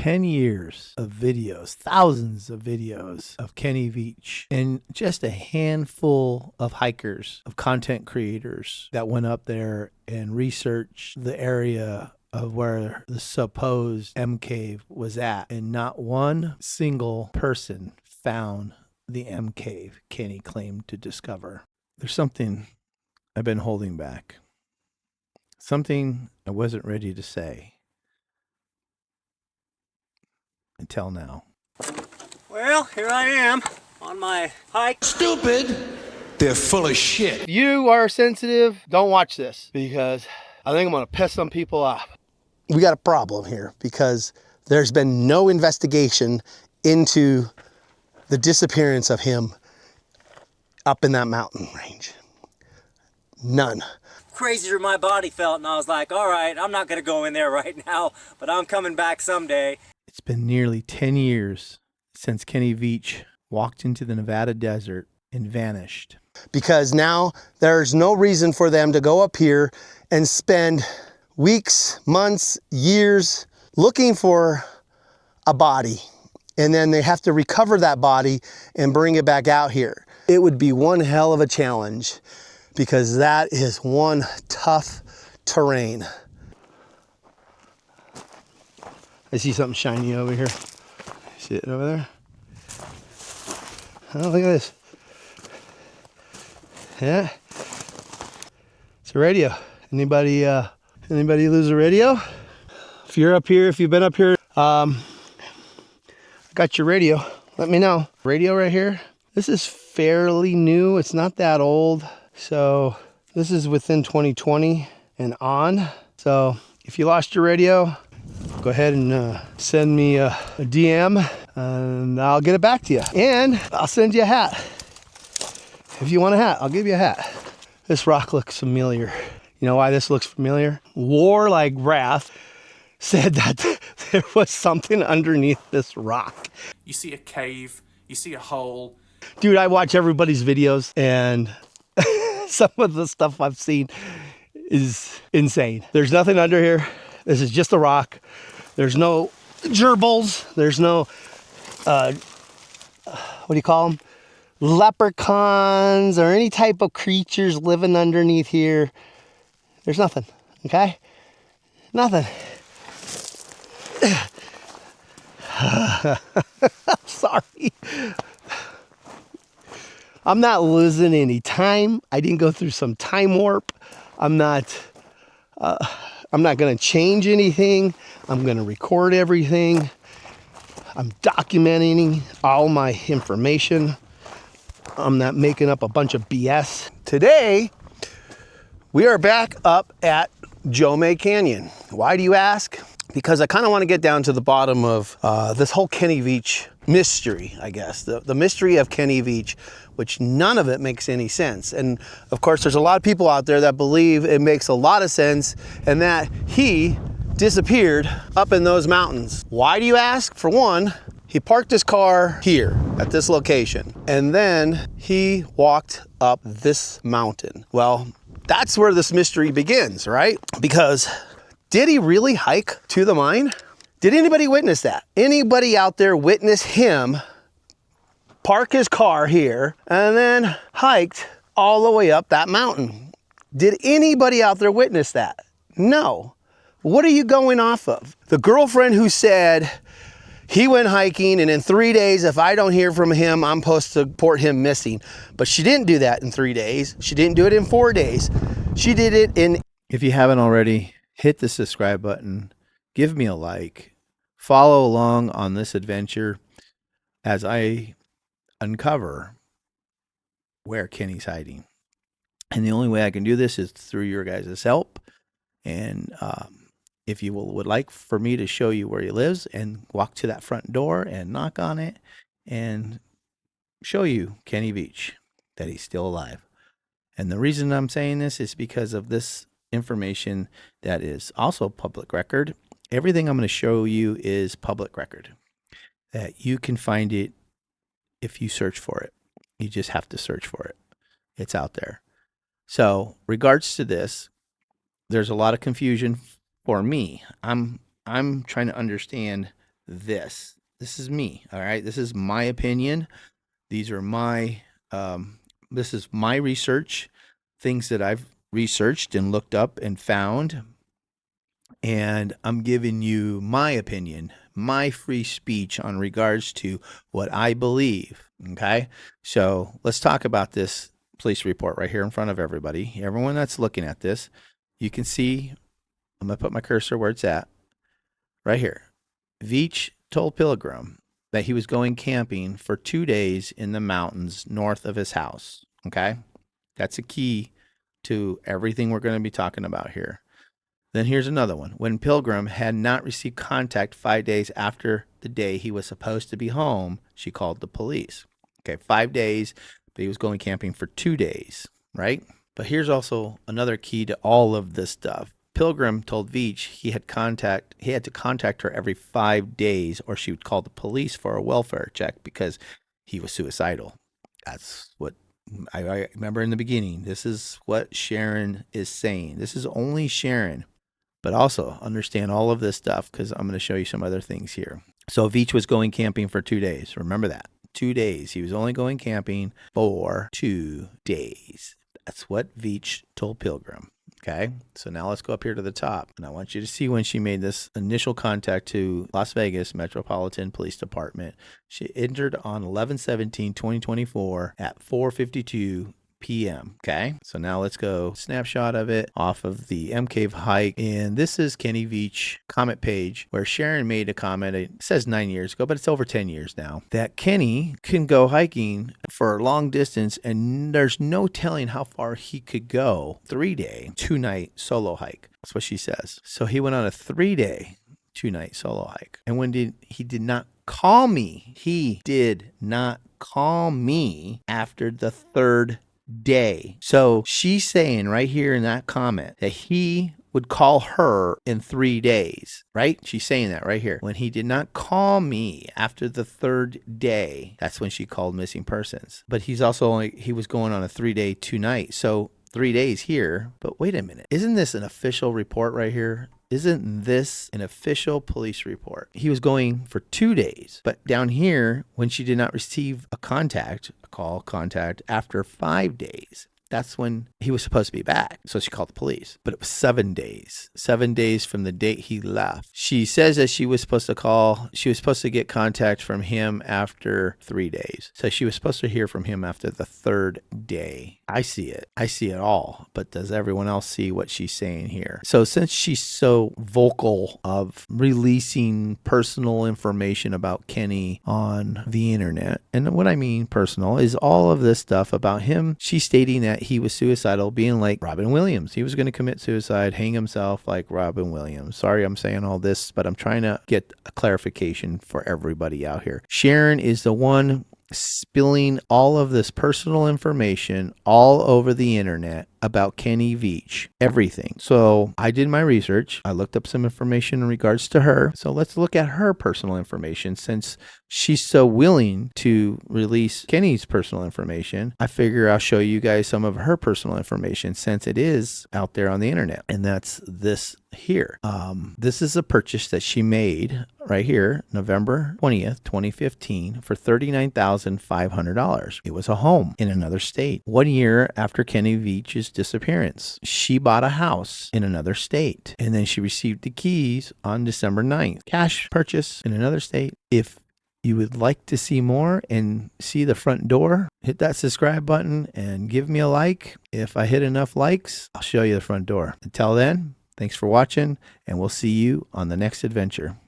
10 years of videos, thousands of videos of Kenny Veach, and just a handful of hikers, of content creators that went up there and researched the area of where the supposed M cave was at. And not one single person found the M cave Kenny claimed to discover. There's something I've been holding back. Something I wasn't ready to say. Until now. Well, here I am on my hike. Stupid. They're full of shit. If you are sensitive, don't watch this because I think I'm going to piss some people off. We got a problem here because there's been no investigation into the disappearance of him up in that mountain range. None. Crazier my body felt, and I was like, all right, I'm not going to go in there right now, but I'm coming back someday. It's been nearly 10 years since Kenny Veach walked into the Nevada desert and vanished. Because now there's no reason for them to go up here and spend weeks, months, years looking for a body. And then they have to recover that body and bring it back out here. It would be one hell of a challenge because that is one tough terrain. I see something shiny over here. See it over there? Oh, look at this. Yeah. It's a radio. Anybody lose a radio? If you're up here, if you've been up here, I got your radio. Let me know. Radio right here. This is fairly new. It's not that old. So this is within 2020 and on. So if you lost your radio, go ahead and send me a DM and I'll get it back to you. And I'll send you a hat. If you want a hat, I'll give you a hat. This rock looks familiar. You know why this looks familiar? War Like Wrath said that there was something underneath this rock. You see a cave, you see a hole. Dude, I watch everybody's videos and some of the stuff I've seen is insane. There's nothing under here. This is just a rock. There's no gerbils. There's no, what do you call them? Leprechauns or any type of creatures living underneath here. There's nothing, okay? Nothing. I'm sorry. I'm not losing any time. I didn't go through some time warp. I'm not going to change anything. I'm going to record everything. I'm documenting all my information. I'm not making up a bunch of BS. Today, we are back up at Jome Canyon. Why do you ask? Because I kind of want to get down to the bottom of this whole Kenny Veach mystery, I guess. The mystery of Kenny Veach, which none of it makes any sense. And of course, there's a lot of people out there that believe it makes a lot of sense and that he disappeared up in those mountains. Why do you ask? For one, he parked his car here at this location, and then he walked up this mountain. Well, that's where this mystery begins, right? Because did he really hike to the mine? Did anybody witness that? Anybody out there witness him park his car here and then hiked all the way up that mountain? Did anybody out there witness that? No. What are you going off of? The girlfriend who said he went hiking and in 3 days, if I don't hear from him, I'm supposed to report him missing. But she didn't do that in 3 days. She didn't do it in 4 days. She did it in... If you haven't already, hit the subscribe button. Give me a like. Follow along on this adventure as I uncover where Kenny's hiding. And the only way I can do this is through your guys' help. And if you would like for me to show you where he lives and walk to that front door and knock on it and show you Kenny Veach, that he's still alive. And the reason I'm saying this is because of this information that is also public record. Everything I'm going to show you is public record. That you can find it if you search for it. You just have to search for it. It's out there. So, regards to this, there's a lot of confusion for me. I'm trying to understand this. This is me. All right. This is my opinion. These are my, this is my research, things that I've researched and looked up and found. And I'm giving you my opinion, my free speech on regards to what I believe. Okay. So let's talk about this police report right here in front of everybody. Everyone that's looking at this, you can see, I'm going to put my cursor where it's at right here. Veach told Pilgrim that he was going camping for 2 days in the mountains north of his house. Okay. That's a key to everything we're going to be talking about here. Then here's another one. When Pilgrim had not received contact 5 days after the day he was supposed to be home, she called the police. Okay, 5 days, but he was going camping for 2 days, right? But here's also another key to all of this stuff. Pilgrim told Veach he had to contact her every 5 days or she would call the police for a welfare check because he was suicidal. That's what I remember in the beginning. This is what Sharon is saying. This is only Sharon. But also understand all of this stuff because I'm going to show you some other things here. So Veach was going camping for 2 days. Remember that. 2 days. He was only going camping for 2 days. That's what Veach told Pilgrim. Okay. So now let's go up here to the top. And I want you to see when she made this initial contact to Las Vegas Metropolitan Police Department. She entered on 11/17/2024 at 4:52 p.m. Okay, so now let's go snapshot of it off of the M Cave hike. And this is Kenny Veach comment page where Sharon made a comment. It says 9 years ago, but it's over 10 years now, that Kenny can go hiking for a long distance and there's no telling how far he could go. 3-day, 2-night solo hike. That's what she says. So he went on a 3-day, 2-night solo hike. And when he did not call me, he did not call me after the 3rd day. So she's saying right here in that comment that he would call her in 3 days, right? She's saying that right here. When he did not call me after the 3rd day, that's when she called missing persons. But he was going on a 3-day, 2-night. So 3 days here. But wait a minute. Isn't this an official report right here? Isn't this an official police report? He was going for 2 days, but down here, when she did not receive a contact after 5 days, that's when he was supposed to be back. So she called the police, but it was 7 days, 7 days from the date he left. She says that she was supposed to get contact from him after 3 days. So she was supposed to hear from him after the 3rd day. I see it all, but does everyone else see what she's saying here? So since she's so vocal of releasing personal information about Kenny on the internet, and what I mean personal is all of this stuff about him, she's stating that he was suicidal, being like Robin Williams. He was going to commit suicide, hang himself like Robin Williams. Sorry I'm saying all this, but I'm trying to get a clarification for everybody out here. Sharon is the one spilling all of this personal information all over the internet about Kenny Veach, everything. So I did my research. I looked up some information in regards to her. So let's look at her personal information. Since she's so willing to release Kenny's personal information, I figure I'll show you guys some of her personal information since it is out there on the internet. And that's this here. This is a purchase that she made right here, November 20th, 2015 for $39,500. It was a home in another state. 1 year after Kenny Veach's disappearance, she bought a house in another state, and then she received the keys on December 9th. Cash purchase in another state. If you would like to see more and see the front door, hit that subscribe button and give me a like. If I hit enough likes, I'll show you the front door. Until then, thanks for watching, and we'll see you on the next adventure.